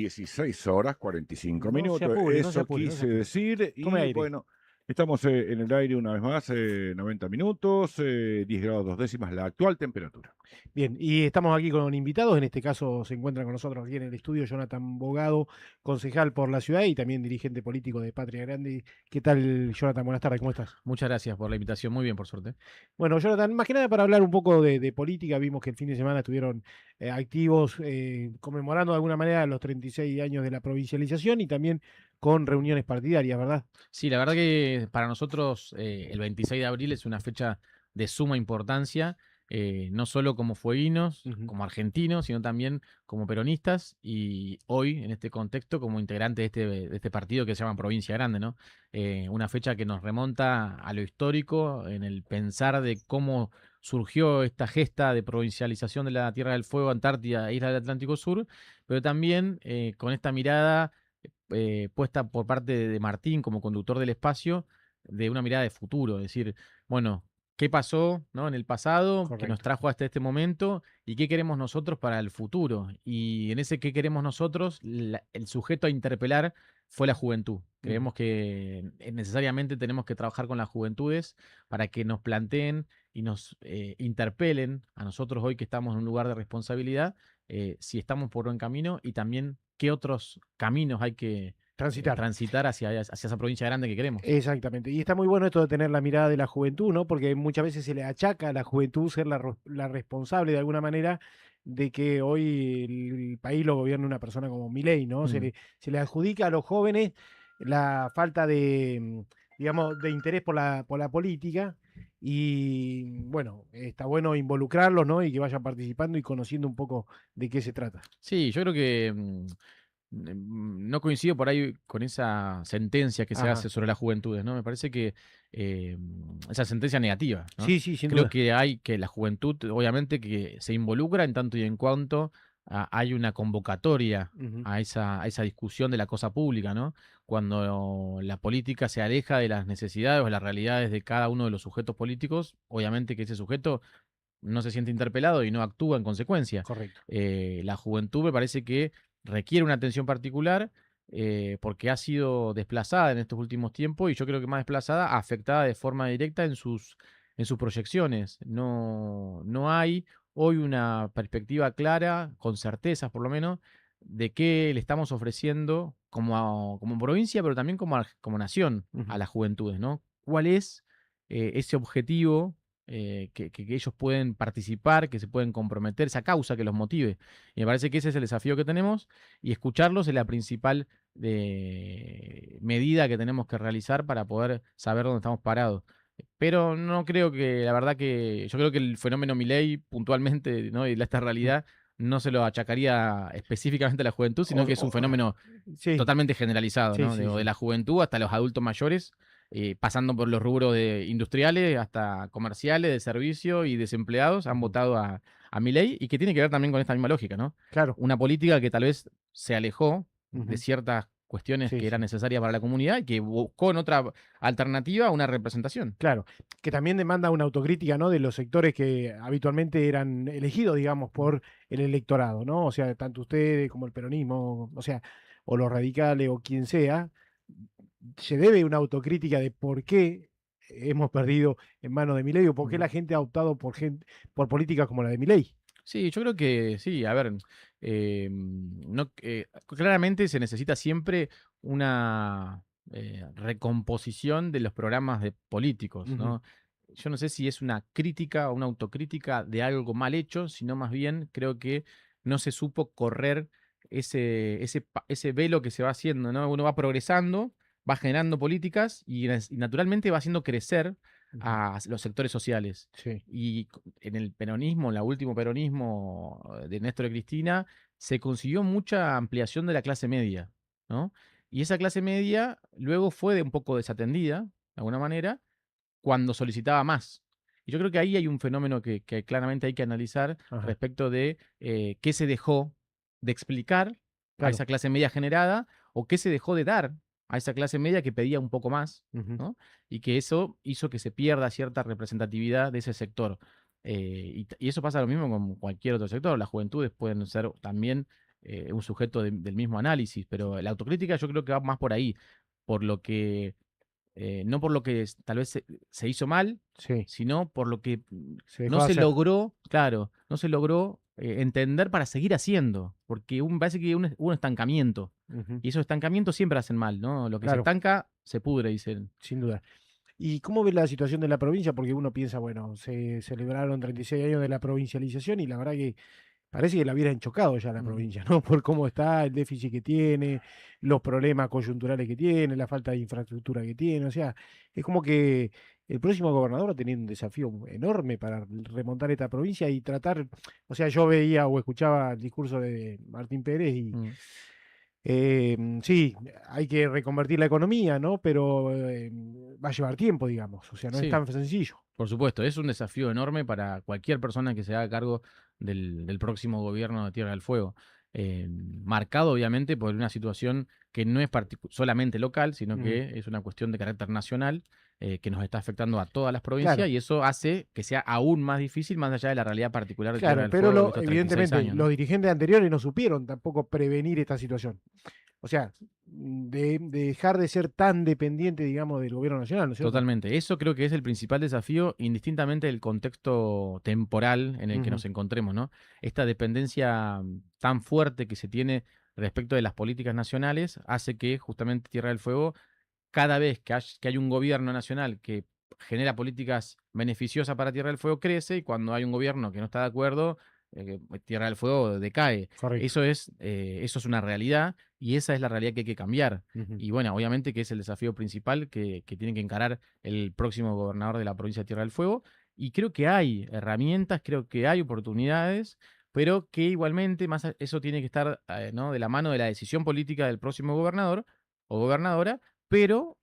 16 horas 45 No se minutos. apure, no se Eso apure, no se quise apure. decir. Tome Y aire. bueno, estamos en el aire una vez más, 90 minutos, 10 grados 2 décimas la actual temperatura. Bien, y estamos aquí con invitados. En este caso se encuentra con nosotros aquí en el estudio Jonathan Bogado, concejal por la ciudad y también dirigente político de Patria Grande. ¿Qué tal, Jonathan? Buenas tardes, ¿cómo estás? Muchas gracias por la invitación, muy bien, por suerte. Bueno, Jonathan, más que nada para hablar un poco de política, vimos que el fin de semana estuvieron activos conmemorando de alguna manera los 36 años de la provincialización y también con reuniones partidarias, ¿verdad? Sí, la verdad que para nosotros el 26 de abril es una fecha de suma importancia, no solo como fueguinos, Ujú. como argentinos, sino también como peronistas y hoy, en este contexto, como integrante de este partido que se llama Provincia Grande, ¿no? Una fecha que nos remonta a lo histórico, en el pensar de cómo surgió esta gesta de provincialización de la Tierra del Fuego, Antártida e Isla del Atlántico Sur, pero también con esta mirada puesta por parte de Martín como conductor del espacio, de una mirada de futuro, es decir, bueno, ¿qué pasó, ¿no? En el pasado que nos Correcto. trajo hasta este momento y qué queremos nosotros para el futuro? Y en ese qué queremos nosotros, el sujeto a interpelar fue la juventud. Ujú. Creemos que necesariamente tenemos que trabajar con las juventudes para que nos planteen y nos interpelen a nosotros hoy que estamos en un lugar de responsabilidad, si estamos por buen camino y también qué otros caminos hay que Transitar. transitar hacia esa provincia grande que queremos. Exactamente. Y está muy bueno esto de tener la mirada de la juventud, ¿no? Porque muchas veces se le achaca a la juventud ser la responsable de alguna manera de que hoy el país lo gobierne una persona como Milei, ¿no? Mm. Se le adjudica a los jóvenes la falta de, digamos, de interés por la política. Y bueno, está bueno involucrarlos, ¿no? Y que vayan participando y conociendo un poco de qué se trata. Sí, yo creo que no coincido por ahí con esa sentencia que se Ajá. hace sobre las juventudes, ¿no? Me parece que esa sentencia negativa, ¿no? Sí, sí, sin Creo duda. que hay que la juventud, obviamente, que se involucra en tanto y en cuanto hay una convocatoria Ujú. a esa discusión de la cosa pública, ¿no? Cuando la política se aleja de las necesidades o las realidades de cada uno de los sujetos políticos, obviamente que ese sujeto no se siente interpelado y no actúa en consecuencia. Correcto. La juventud me parece que requiere una atención particular porque ha sido desplazada en estos últimos tiempos y yo creo que más desplazada, afectada de forma directa en sus proyecciones. No hay hoy una perspectiva clara, con certezas por lo menos, de qué le estamos ofreciendo como provincia, pero también como nación a Ujú. las juventudes, ¿no? ¿Cuál es ese objetivo que ellos pueden participar, que se pueden comprometer, esa causa que los motive? Y me parece que ese es el desafío que tenemos y escucharlos es la principal medida que tenemos que realizar para poder saber dónde estamos parados. Pero no creo que, la verdad que, yo creo que el fenómeno Milei puntualmente, ¿no? Y esta Mm. realidad no se lo achacaría específicamente a la juventud, O- sino que es un o- fenómeno sí, totalmente generalizado, sí, ¿no? sí, De sí. la juventud hasta los adultos mayores, pasando por los rubros de industriales hasta comerciales, de servicio y desempleados, han Ujú. votado a Milei y que tiene que ver también con esta misma lógica, ¿no? Claro. Una política que tal vez se alejó de Ujú. ciertas cuestiones Sí, que eran sí. necesarias para la comunidad y que buscó en otra alternativa una representación. Claro. Que también demanda una autocrítica, ¿no? De los sectores que habitualmente eran elegidos, digamos, por el electorado, ¿no? O sea, tanto ustedes como el peronismo, o sea, o los radicales o quien sea, se debe una autocrítica de por qué hemos perdido en manos de Milei o por qué Ujú. la gente ha optado por políticas como la de Milei. Sí, yo creo que sí, a ver, no, claramente se necesita siempre una recomposición de los programas de políticos, Ujú. ¿no? Yo no sé si es una crítica o una autocrítica de algo mal hecho, sino más bien creo que no se supo correr ese velo que se va haciendo, ¿no? Uno va progresando, va generando políticas y naturalmente va haciendo crecer Ujú. a los sectores sociales. Sí. Y en el peronismo, en el último peronismo de Néstor y Cristina, se consiguió mucha ampliación de la clase media, ¿no? Y esa clase media luego fue de un poco desatendida, de alguna manera, cuando solicitaba más. Y yo creo que ahí hay un fenómeno que claramente hay que analizar Ajá. respecto de qué se dejó de explicar a Claro. esa clase media generada o qué se dejó de dar a esa clase media que pedía un poco más, Ujú. ¿no? Y que eso hizo que se pierda cierta representatividad de ese sector. Y eso pasa lo mismo con cualquier otro sector. Las juventudes pueden ser también un sujeto del mismo análisis, pero la autocrítica yo creo que va más por ahí, por lo que, no por lo que tal vez se hizo mal, Sí, sino por lo que se dejó no de se hacer. logró, claro, no se logró entender para seguir haciendo, porque parece que hubo un estancamiento, Ujú, y esos estancamientos siempre hacen mal, ¿no? Lo que se claro, estanca se pudre, dicen. sin duda. ¿Y cómo ves la situación de la provincia? Porque uno piensa, bueno, se celebraron 36 años de la provincialización y la verdad que parece que la hubieran chocado ya la Ujú. provincia, ¿no? Por cómo está, el déficit que tiene, los problemas coyunturales que tiene, la falta de infraestructura que tiene. O sea, es como que el próximo gobernador ha tenido un desafío enorme para remontar esta provincia y tratar, o sea, yo veía o escuchaba el discurso de Martín Pérez y Mm. sí, hay que reconvertir la economía, ¿no? Pero va a llevar tiempo, digamos. O sea, no es Sí. tan sencillo. Por supuesto, es un desafío enorme para cualquier persona que se haga cargo del próximo gobierno de Tierra del Fuego. Marcado obviamente por una situación que no es solamente local, sino Ujú. que es una cuestión de carácter nacional que nos está afectando a todas las provincias Claro. y eso hace que sea aún más difícil más allá de la realidad particular de Tierra Claro, del pero Fuego de estos 36 evidentemente años, los ¿no? dirigentes anteriores no supieron tampoco prevenir esta situación. O sea, de dejar de ser tan dependiente, digamos, del gobierno nacional, ¿no es cierto? Totalmente. Eso creo que es el principal desafío, indistintamente del contexto temporal en el que Ujú, nos encontremos, ¿no? Esta dependencia tan fuerte que se tiene respecto de las políticas nacionales hace que justamente Tierra del Fuego, cada vez que hay un gobierno nacional que genera políticas beneficiosas para Tierra del Fuego, crece y cuando hay un gobierno que no está de acuerdo, Tierra del Fuego decae. correcto. Eso es una realidad y esa es la realidad que hay que cambiar. Ujú, Y bueno, obviamente que es el desafío principal que tiene que encarar el próximo gobernador de la provincia de Tierra del Fuego. Y creo que hay herramientas, creo que hay oportunidades, pero que igualmente eso tiene que estar ¿no? de la mano de la decisión política del próximo gobernador o gobernadora, pero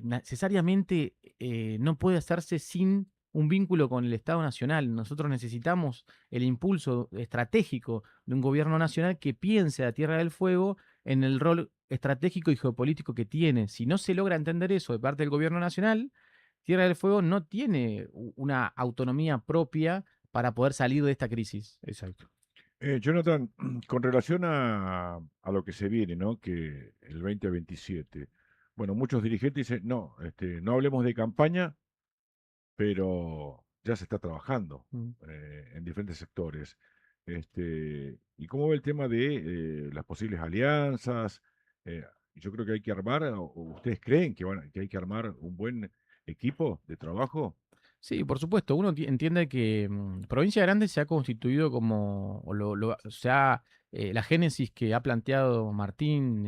necesariamente no puede hacerse sin un vínculo con el Estado Nacional. Nosotros necesitamos el impulso estratégico de un gobierno nacional que piense a Tierra del Fuego en el rol estratégico y geopolítico que tiene. Si no se logra entender eso de parte del gobierno nacional, Tierra del Fuego no tiene una autonomía propia para poder salir de esta crisis. exacto. Jonathan, con relación a lo que se viene, ¿no? Que el 2027, bueno, muchos dirigentes dicen, no, no hablemos de campaña, pero ya se está trabajando Mm. en diferentes sectores. ¿Y cómo ve el tema de las posibles alianzas? Eh, yo creo que hay que armar, o ustedes creen que, que hay que armar un buen equipo de trabajo. Sí, por supuesto. Uno entiende que Provincia Grande se ha constituido como, la génesis que ha planteado Martín,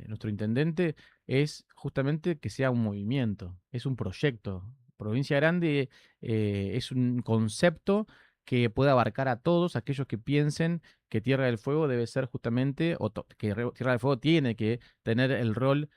nuestro intendente, es justamente que sea un movimiento, es un proyecto. Provincia Grande es un concepto que puede abarcar a todos aquellos que piensen que Tierra del Fuego debe ser justamente, Tierra del Fuego tiene que tener el rol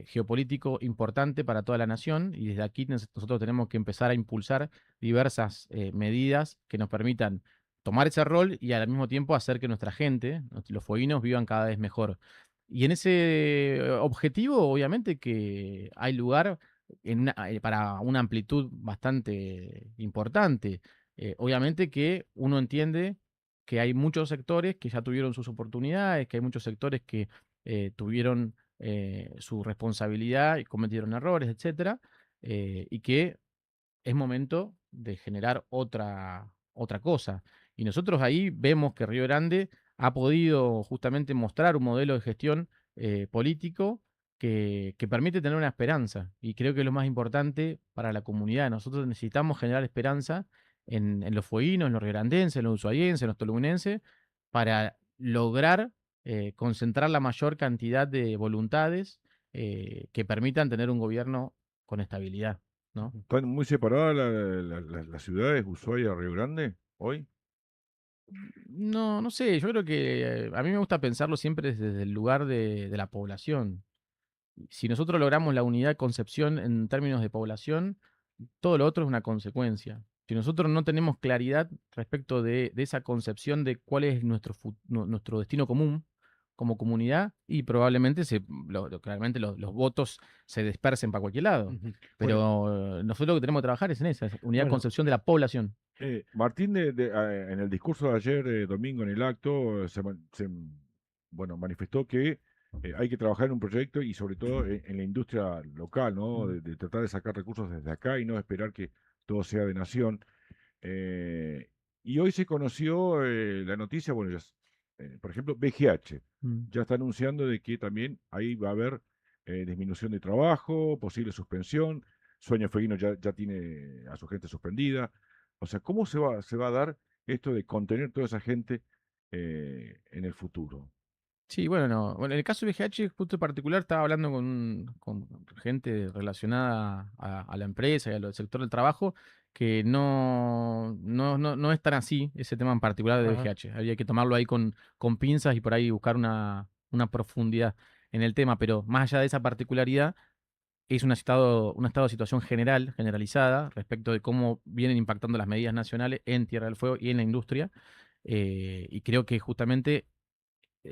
geopolítico importante para toda la nación y desde aquí nosotros tenemos que empezar a impulsar diversas medidas que nos permitan tomar ese rol y al mismo tiempo hacer que nuestra gente, los fueguinos, vivan cada vez mejor. Y en ese objetivo, obviamente que hay lugar para una amplitud bastante importante. Obviamente que uno entiende que hay muchos sectores que ya tuvieron sus oportunidades, que hay muchos sectores que tuvieron su responsabilidad y cometieron errores, etcétera, y que es momento de generar otra cosa. Y nosotros ahí vemos que Río Grande ha podido justamente mostrar un modelo de gestión político que permite tener una esperanza. Y creo que es lo más importante para la comunidad. Nosotros necesitamos generar esperanza en los fueguinos, en los riorandenses, en los ushuaienses, en los toluminenses, para lograr concentrar la mayor cantidad de voluntades que permitan tener un gobierno con estabilidad, ¿no? Ujú. ¿Están muy separadas las ciudades, Ushuaia, Río Grande, hoy? No, no sé, yo creo que a mí me gusta pensarlo siempre desde el lugar de la población. Si nosotros logramos la unidad de concepción en términos de población, todo lo otro es una consecuencia. Si nosotros no tenemos claridad respecto de esa concepción de cuál es nuestro destino común como comunidad, y probablemente claramente los votos se dispersen para cualquier lado. Ujú. Bueno, Pero nosotros lo que tenemos que trabajar es en esa unidad de bueno, concepción de la población. Martín, en el discurso de ayer, domingo, en el acto, se bueno, manifestó que hay que trabajar en un proyecto y sobre todo en la industria local, ¿no? De tratar de sacar recursos desde acá y no esperar que todo sea de nación. Eh, y hoy se conoció la noticia, bueno, por ejemplo, BGH Mm. ya está anunciando de que también ahí va a haber disminución de trabajo, posible suspensión. Sueño Felino ya tiene a su gente suspendida. O sea, ¿cómo se va a dar esto de contener toda esa gente en el futuro? Sí, bueno, no. Bueno, en el caso de VGH, justo en particular, estaba hablando con gente relacionada a la empresa y al sector del trabajo, que no es tan así ese tema en particular de Ajá. VGH. Había que tomarlo ahí con pinzas y por ahí buscar una profundidad en el tema, pero más allá de esa particularidad, es un estado de situación generalizada, respecto de cómo vienen impactando las medidas nacionales en Tierra del Fuego y en la industria. Y creo que justamente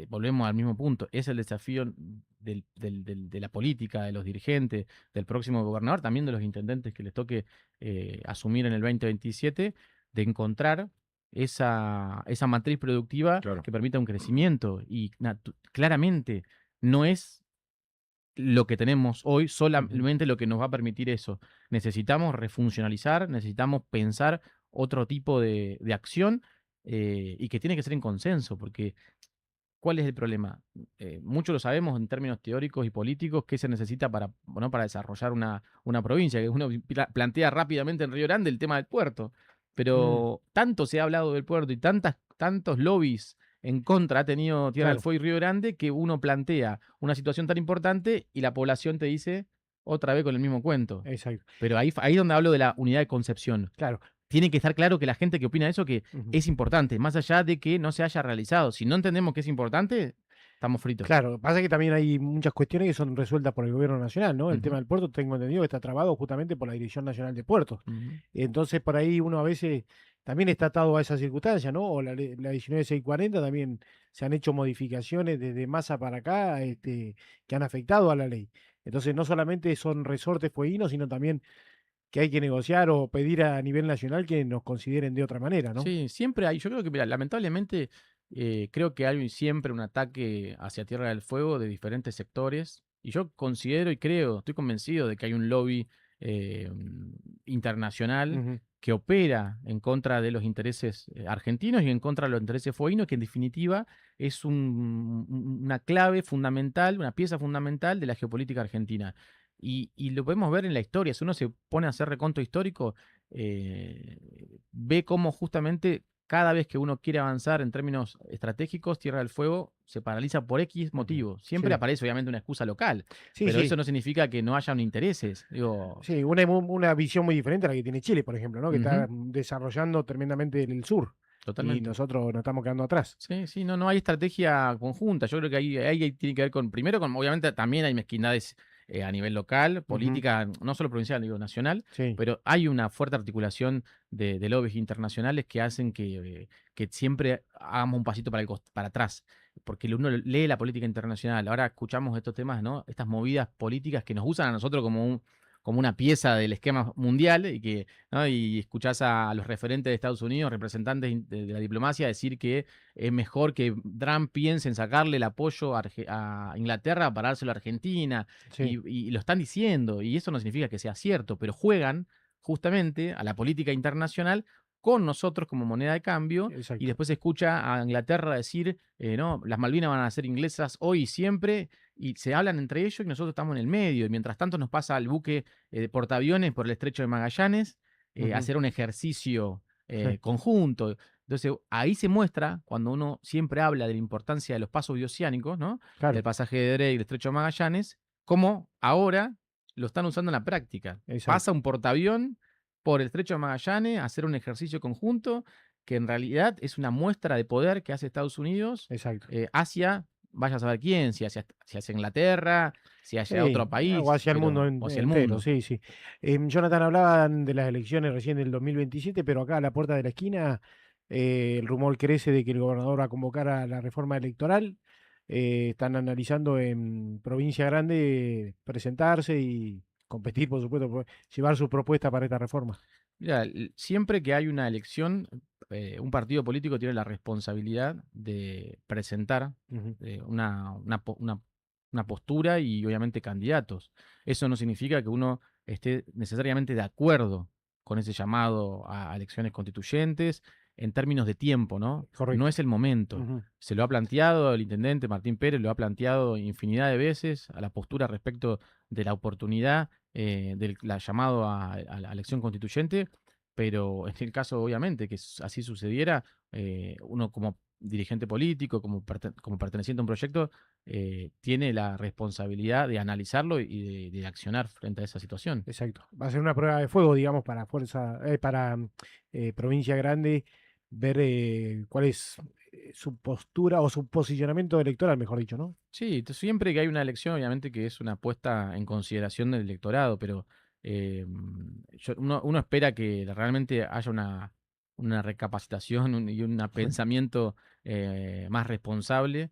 volvemos al mismo punto, es el desafío de la política, de los dirigentes, del próximo gobernador, también de los intendentes que les toque asumir en el 2027, de encontrar esa matriz productiva Claro. que permita un crecimiento. Y claramente no es lo que tenemos hoy Ujú. solamente lo que nos va a permitir eso. Necesitamos refuncionalizar, necesitamos pensar otro tipo de acción, y que tiene que ser en consenso, porque ¿cuál es el problema? Muchos lo sabemos en términos teóricos y políticos qué se necesita ¿no? para desarrollar una provincia, que uno plantea rápidamente en Río Grande el tema del puerto, Mm, pero tanto se ha hablado del puerto y tantos lobbies en contra ha tenido Tierra del claro, Fuego y Río Grande, que uno plantea una situación tan importante y la población te dice otra vez con el mismo cuento. exacto. Pero ahí es donde hablo de la unidad de concepción. Claro. Tiene que estar claro que la gente que opina eso, que Ujú. es importante, más allá de que no se haya realizado. Si no entendemos que es importante, estamos fritos. Claro, pasa que también hay muchas cuestiones que son resueltas por el gobierno nacional, ¿no? El tema Ujú, del puerto, tengo entendido que está trabado justamente por la Dirección Nacional de Puertos. ujú. Entonces, por ahí uno a veces también está atado a esa circunstancia, ¿no? O la 19640 también se han hecho modificaciones desde masa para acá, que han afectado a la ley. Entonces, no solamente son resortes fueguinos, sino también que hay que negociar o pedir a nivel nacional que nos consideren de otra manera, ¿no? Sí, siempre hay, yo creo que, mira, lamentablemente, creo que hay siempre un ataque hacia Tierra del Fuego de diferentes sectores. Y yo considero y creo, estoy convencido de que hay un lobby eh, internacional Ujú. que opera en contra de los intereses argentinos y en contra de los intereses fueguinos, que en definitiva es una clave fundamental, una pieza fundamental de la geopolítica argentina. Y lo podemos ver en la historia. Si uno se pone a hacer reconto histórico, eh, ve cómo justamente cada vez que uno quiere avanzar en términos estratégicos, Tierra del Fuego se paraliza por X Ujú. motivo. Siempre Sí, aparece obviamente una excusa local, sí, pero sí. eso no significa que no hayan intereses. Digo, Sí, una visión muy diferente a la que tiene Chile, por ejemplo, ¿no? Que está ujú, desarrollando tremendamente en el sur y totalmente. nosotros nos estamos quedando atrás. Sí, sí, no hay estrategia conjunta. Yo creo que ahí tiene que ver con, primero, obviamente también hay mezquindades a nivel local, Ujú. política, no solo provincial, digo nacional, Sí, pero hay una fuerte articulación de lobbies internacionales que hacen que siempre hagamos un pasito para atrás, porque uno lee la política internacional. Ahora escuchamos estos temas, ¿no? Estas movidas políticas que nos usan a nosotros como una pieza del esquema mundial, ¿no? Y escuchás a los referentes de Estados Unidos, representantes de la diplomacia, decir que es mejor que Trump piense en sacarle el apoyo a Inglaterra para dárselo a Argentina, sí, y lo están diciendo, y eso no significa que sea cierto, pero juegan justamente a la política internacional con nosotros como moneda de cambio, y exacto. después se escucha a Inglaterra decir, no, las Malvinas van a ser inglesas hoy y siempre, y se hablan entre ellos y nosotros estamos en el medio, y mientras tanto nos pasa al buque de portaaviones por el estrecho de Magallanes, Ujú. hacer un ejercicio conjunto. Entonces, ahí se muestra, cuando uno siempre habla de la importancia de los pasos bioceánicos, ¿no? Del Claro, pasaje de Drake y el estrecho de Magallanes, cómo ahora lo están usando en la práctica. Pasa exacto, un portaavión por el estrecho de Magallanes a hacer un ejercicio conjunto que en realidad es una muestra de poder que hace Estados Unidos exacto. hacia, vaya a saber quién, si hacia Inglaterra, si hacia Sí, otro o país, hacia el mundo o hacia el entero, mundo. sí, sí. Jonathan, hablaban de las elecciones recién del 2027, pero acá a la puerta de la esquina el rumor crece de que el gobernador va a convocar a la reforma electoral. Están analizando en Provincia Grande presentarse y competir, por supuesto, llevar su propuesta para esta reforma. Mira, siempre que hay una elección, un partido político tiene la responsabilidad de presentar Ujú. una postura y obviamente candidatos. Eso no significa que uno esté necesariamente de acuerdo con ese llamado a elecciones constituyentes en términos de tiempo, ¿no? No Correcto. es el momento. Ujú. Se lo ha planteado el intendente Martín Pérez, lo ha planteado infinidad de veces a la postura respecto de la oportunidad del llamado a la elección constituyente, pero en el caso, obviamente, que así sucediera, uno como dirigente político, como perteneciente a un proyecto, tiene la responsabilidad de analizarlo y de accionar frente a esa situación. Exacto. Va a ser una prueba de fuego, digamos, para Provincia Grande, ver cuál es su postura o su posicionamiento electoral, mejor dicho, ¿no? Sí, siempre que hay una elección, obviamente que es una puesta en consideración del electorado, pero uno espera que realmente haya una recapacitación y un pensamiento más responsable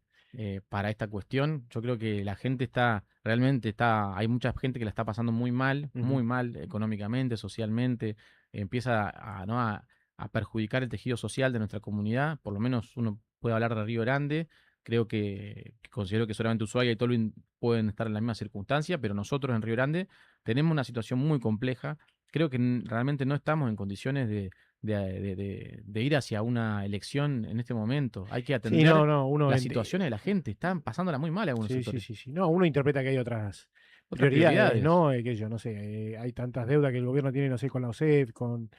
para esta cuestión. Yo creo que la gente hay mucha gente que la está pasando Ujú. muy mal económicamente, socialmente, empieza ¿no? a perjudicar el tejido social de nuestra comunidad, por lo menos uno puede hablar de Río Grande. Creo que considero que solamente Ushuaia y Tolwyn pueden estar en la misma circunstancia, pero nosotros en Río Grande tenemos una situación muy compleja. Creo que realmente no estamos en condiciones de ir hacia una elección en este momento. Hay que Sí, atender no, uno las situaciones de la gente. Están pasándola muy mal algunos sí, sí, sectores. sí, sí. No, uno interpreta que hay otras Otras prioridades, prioridades. ¿no? Que yo no sé, hay tantas deudas que el gobierno tiene, no sé, con la OSEP, con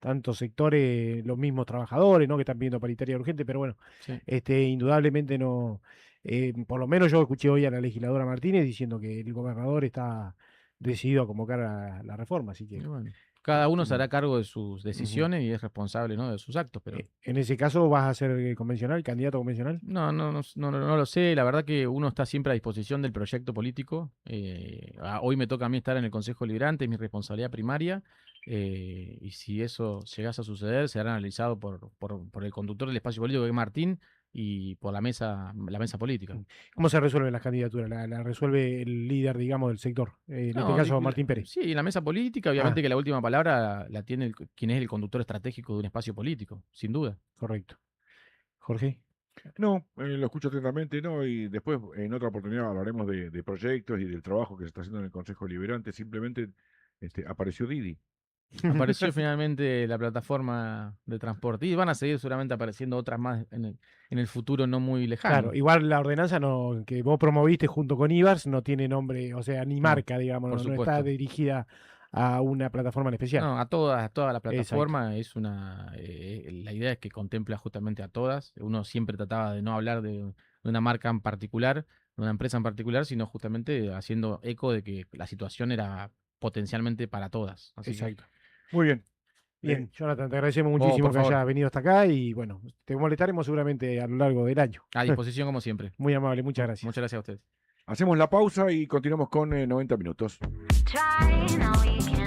tantos sectores, los mismos trabajadores, ¿no? Que están pidiendo paritaria urgente, pero bueno, Sí. indudablemente no. Por lo menos yo escuché hoy a la legisladora Martínez diciendo que el gobernador está decidido a convocar a la reforma, así Y que bueno, cada uno se no. hará cargo de sus Ujú. decisiones y es responsable, ¿no? De sus actos, pero En ese caso, ¿vas a ser convencional, candidato convencional? no lo sé. La verdad que uno está siempre a disposición del proyecto político. Hoy me toca a mí estar en el Consejo Liberante, es mi responsabilidad primaria. Y si eso llegase a suceder, será analizado por el conductor del espacio político, que es Martín, y por la mesa política. ¿Cómo se resuelven las candidaturas? ¿La resuelve el líder, digamos, del sector? En este No, caso, Martín Pérez. sí, en la mesa política, Ah, obviamente que la última palabra la tiene quien es el conductor estratégico de un espacio político, sin duda. correcto. Jorge. No, lo escucho atentamente, ¿no? Y después en otra oportunidad hablaremos de proyectos y del trabajo que se está haciendo en el Consejo Liberante. Simplemente apareció Didi. Apareció finalmente la plataforma de transporte y van a seguir seguramente apareciendo otras más en el futuro no muy Claro, lejano. igual la ordenanza que vos promoviste junto con Ivars no tiene nombre, o sea, ni No, marca, digamos, por no está supuesto. dirigida a una plataforma en especial. No, a toda la Exacto, plataforma la idea es que contempla justamente a todas. Uno siempre trataba de no hablar de una marca en particular, de una empresa en particular, sino justamente haciendo eco de que la situación era potencialmente para todas. Así que, exacto. Muy bien. Eh, Bien, Jonathan, te agradecemos vos, muchísimo por que favor, hayas venido hasta acá y bueno, te molestaremos seguramente a lo largo del año. a disposición como siempre. Muy amable, muchas Muchas gracias. gracias a ustedes. Hacemos la pausa y continuamos con 90 minutos. Try, now we can